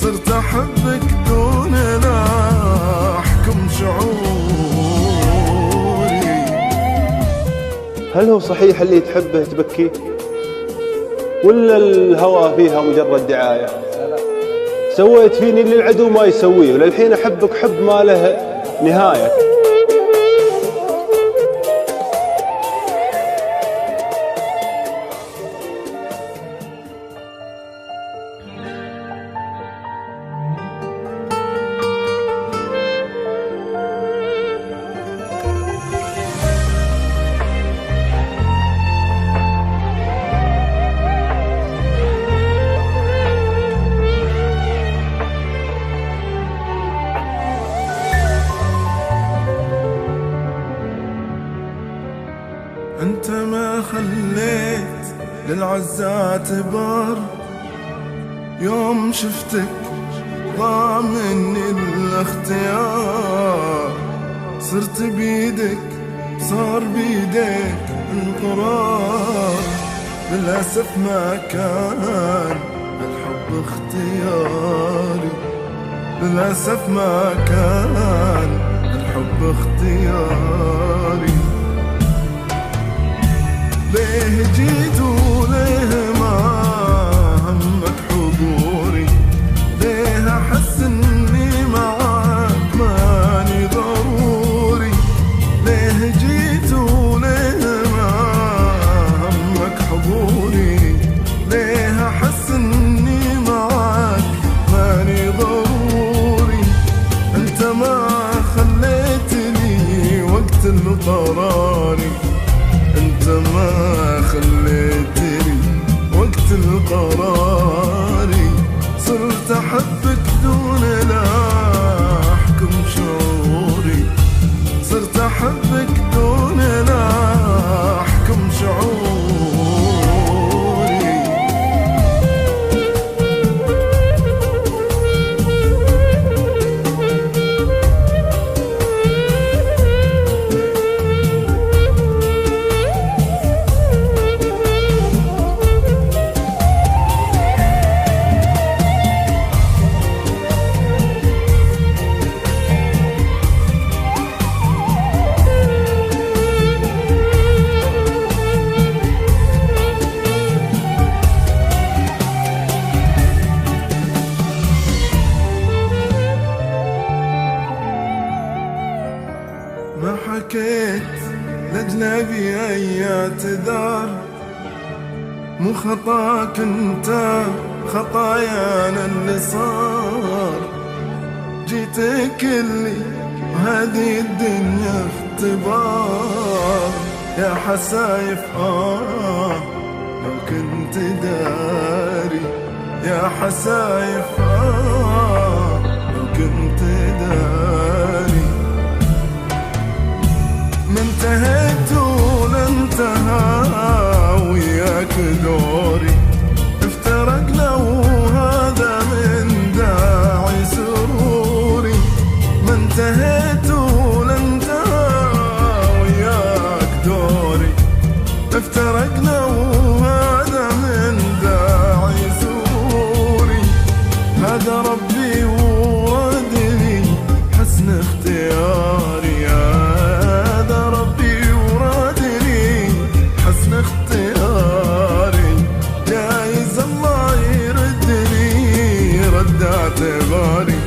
صرت أحبك دون لا أحكم شعوري. هل هو صحيح اللي تحبه تبكيه؟ ولا الهوى فيها مجرد دعاية؟ سويت فيني اللي العدو ما يسويه، وللحين أحبك حب ما له نهاية. أنت ما خليت للعزات بار، يوم شفتك ضاع مني الاختيار. صرت بيدك صار بيدك القرار، للأسف ما كان الحب اختياري. للأسف ما كان الحب اختياري. ليه جيت وليه ما همك حضوري؟ ليه أحس إني معاك ماني ضروري؟ ليه جيت وليه ما همك حضوري؟ ليه أحس إني معاك ماني ضروري؟ أنت ما خليتني وقت القراري. أنت ما خليتني وقت القراري. صرت أحبك دون لا أحكم شعوري. صرت أحبك دون لا أحكم شعوري. ما حكيت لأجنبي أي اعتذار، مو خطاك انت خطايانا اللي صار. جيتك اللي وهذه الدنيا اختبار. يا حسايف لو كنت داري. يا حسايف لو كنت داري. ما انتهيت ولا انتهى وياك دوري. افترقنا وهذا من داعي سروري. ما انتهيت ولا انتهى وياك دوري. افترقنا وهذا من داعي سروري. هذا ربي ووعدني حسن اختياري. اختياري جايز الله يردني رد اعتباري.